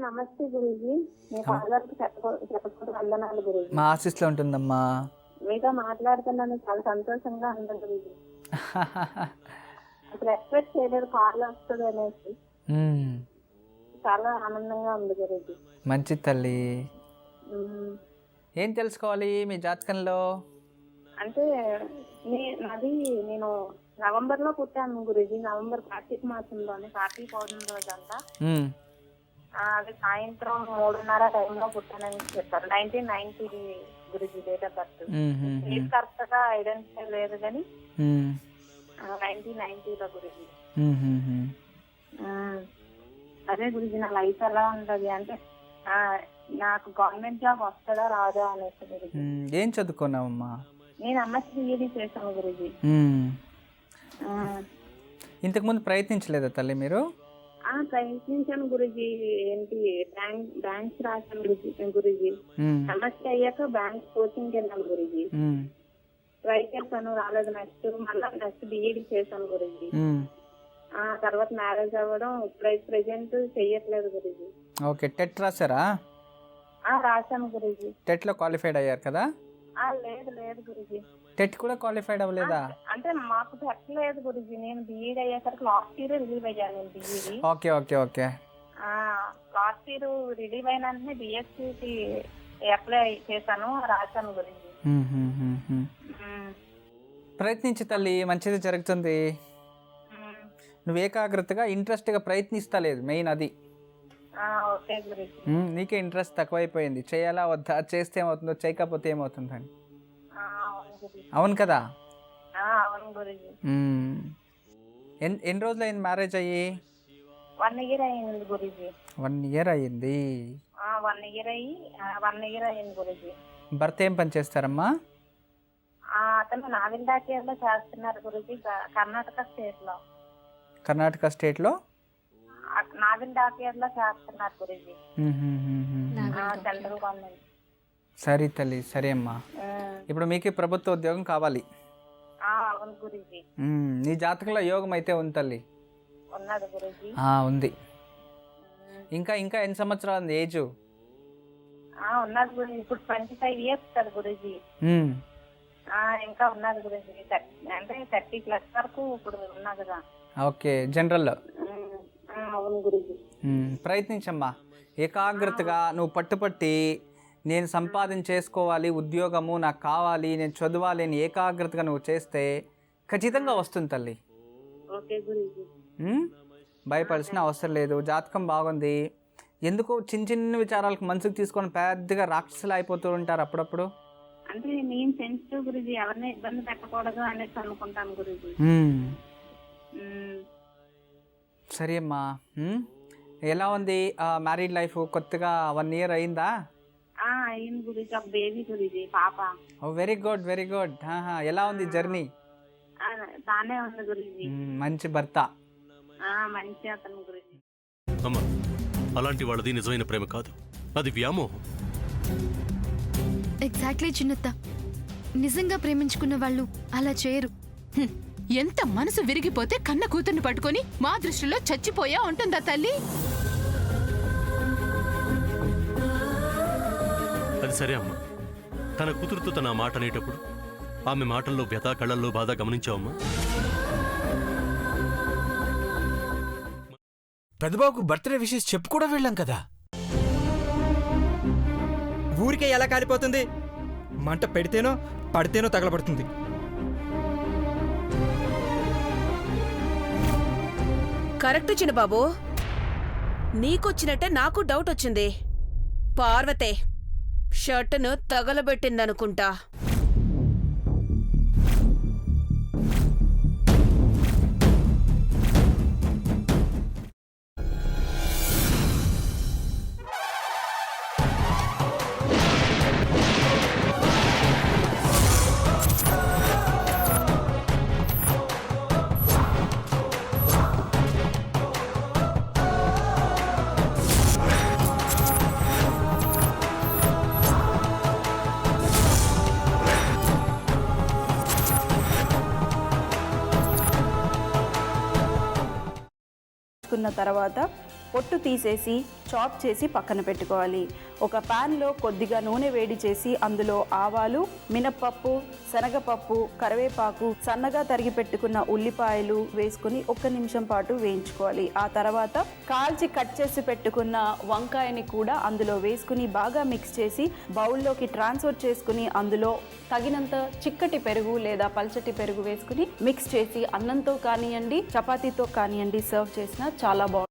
నమస్తే గురూజీ. మీ ఫాదర్కి చెప్పకూడదు వందనాలు గురూజీ. మా ఆశీస్సులో ఉంటుందమ్మా. మీతో మాట్లాడుతున్నాను, చాలా సంతోషంగా ఉంది గురూజీ. అసలు ఎక్స్పెక్ట్ చేయలేదు కాల్ వస్తుంది అనేసి. చాలా ఆనందంగా ఉంది గురూజీ. మంచి తల్లి. ఏం తెలుసుకోవాలి మీ జాతకంలో? అంటే నేను నవంబర్ లో పుట్టాను గురూజీ. నవంబర్ కార్తీక మాసంలోనే, కార్తీక పౌర్ణమి రోజు అంతా. అది సాయంత్రం 3:30 టైంలో పుట్టానని చెప్పారు. 1990 Guruji date of birth. Date correct గా ఐడెంటిఫై లేదు కానీ 1990లో గురూజీ. అదే గురూజీ, నా లైఫ్ ఎలా ఉంటది అంటే నాకు గవర్నమెంట్ జాబ్ వస్తుందా రాదా అనేసి గురూజీ. ఏం చదువుకున్నావమ్మా? నేను ఎంఎస్సీ బీఈడీ చేశాను గురూజీ. ఇంతకు ముందు ప్రయత్నించలేదా తల్లి మీరు? ప్రయత్నించాను గురూజీ. ఏంటి బ్యాంక్స్ రాశాను గురూజీ. ఎంఎస్సీ అయ్యాక బ్యాంక్ కోచింగ్ వెళ్ళాను గురూజీ. ట్రై చేశాను, రాలేదు. నెక్స్ట్ బీఈడీ చేశాను గురూజీ. తర్వాత మ్యారేజ్ అవ్వడం, ఇప్పుడైతే ప్రెసెంట్ చెయ్యట్లేదు గురూజీ. ఓకే, టెట్ రాశారా? రాశాను గురూజీ. టెట్ లో క్వాలిఫైడ్ అయ్యారు కదా? లేదు గురూజీ. టెట్ కూడా క్వాలిఫైడ్ అవ్వలేదా? అంటే మాకు పెట్టలేదు గురూజీ. నేను బీఈడీ అయ్యేసరికి లాస్ట్ ఇయర్ రిలీవ్ అయ్యాను నేను BEd. Okay okay okay. Last year relieve అయిన వెంటనే బిఎస్సికి అప్లై చేశాను, రాశాను గురూజీ. ప్రయత్నించి తల్లి, మంచిది జరుగుతుంది. నువ్వు ఏకాగ్రతగా ఇంట్రెస్ట్గా ప్రయత్నిస్తలేదు, మెయిన్ అది. నీకే ఇంట్రెస్ట్ తక్కువైపోయింది. చేయాలా వద్దా, చేస్తే ఏమవుతుందో, చేయకపోతే ఏమవుతుందని. అవును కదా? ఎన్ని రోజులు అయింది మ్యారేజ్ అయ్యి? 1 year అయింది గురూజీ. 1 year అయ్యింది. 1 year అయింది గురూజీ. భర్త ఏం పని చేస్తారమ్మా? అతను నావిల్డాకేర్లో చేస్తున్నారు గురూజీ, కర్ణాటక స్టేట్ లో. కర్ణాటక స్టేట్ లో నావిల్డాకేర్లో చేస్తున్నారు గురూజీ, సెంట్రల్ గవర్నమెంట్. సరే తల్లి, సరే అమ్మా. ఇప్పుడు మీకే ప్రభుత్వ ఉద్యోగం కావాలి. అవును గురూజీ. నీ జాతకంలో యోగం అయితే ఉంది తల్లి. ఉన్నది గురూజీ. ఉంది. ఇంకా ఇంకా ఎన్ని సంవత్సరాలు ఉంది ఏజ్? ఉన్నది గురూజీ. ఇప్పుడు 25 years కదా గురూజీ. ఇంకా ఉన్నది గురూజీ. అంటే 30+ వరకు ఇప్పుడు ఉన్నా కదా. ఓకే, జనరల్లో. అవును గురూజీ. ప్రయత్నించమ్మా. ఏకాగ్రతగా నువ్వు పట్టుపట్టి, నేను సంపాదించేసుకోవాలి, ఉద్యోగము నాకు కావాలి, నేను చదవాలి అని ఏకాగ్రతగా నువ్వు చేస్తే ఖచ్చితంగా వస్తుంది తల్లి. ఓకే గురూజీ. భయపడాల్సిన అవసరం లేదు. జాతకం బాగుంది. ఎందుకు చిన్న చిన్న విచారాలకు మనసుకు తీసుకొని పెద్దగా రాక్షసులు అయిపోతూ ఉంటారు అప్పుడప్పుడు. అంటే నేను సెన్సిటివ్ గురూజీ, ఎవరిని ఇబ్బంది పెట్టకూడదు అనేసి అనుకుంటాను గురూజీ. సరే అమ్మా. ఎలా ఉంది మ్యారీడ్ లైఫ్? కొత్తగా 1 year అయిందా? అయింది గురూజీ. ఒక బేబీ గురూజీ, పాప. Very good very good. ఎలా ఉంది జర్నీ? బానే ఉంది గురూజీ. మంచి భర్త. మంచి అతను గురూజీ. అమ్మా, అలాంటి వాళ్ళది నిజమైన ప్రేమ కాదు, అది వ్యామోహం. ఎగ్జాక్ట్లీ చిన్నత్త. నిజంగా ప్రేమించుకున్న వాళ్ళు అలా చేయరు. ఎంత మనసు విరిగిపోతే కన్న కూతుర్ని పట్టుకొని మా దృష్టిలో చచ్చిపోయా ఉంటుందా తల్లి? అది సరే అమ్మా, తన కూతురుతో తన మాట అనేటప్పుడు ఆమె మాటల్లో వ్యథ, కళ్ళల్లో బాధ గమనించావమ్మా? పెద్దబాబుకు బర్త్డే విషెస్ చెప్పు కూడా వెళ్ళాం కదా. ఊరికే ఎలా కాలిపోతుంది? మంట పెడితేనో పడితేనో తగలబడుతుంది. కరెక్ట్ చిన్నబాబు, నీకొచ్చినట్టే నాకు డౌట్ వచ్చింది. పార్వతే షర్టును తగలబెట్టిందనుకుంటా. తర్వాత పొట్టు తీసేసి చాప్ చేసి పక్కన పెట్టుకోవాలి. ఒక ప్యాన్లో కొద్దిగా నూనె వేడి చేసి అందులో ఆవాలు, మినప్పప్పు, శనగపప్పు, కరివేపాకు, సన్నగా తరిగి పెట్టుకున్న ఉల్లిపాయలు వేసుకుని 1 నిమిషం పాటు వేయించుకోవాలి. ఆ తర్వాత కాల్చి కట్ చేసి పెట్టుకున్న వంకాయని కూడా అందులో వేసుకుని బాగా మిక్స్ చేసి బౌల్లోకి ట్రాన్స్ఫర్ చేసుకుని అందులో తగినంత చిక్కటి పెరుగు లేదా పల్చటి పెరుగు వేసుకుని మిక్స్ చేసి అన్నంతో కానివ్వండి, చపాతీతో కానివ్వండి సర్వ్ చేసినా చాలా బాగుంటుంది.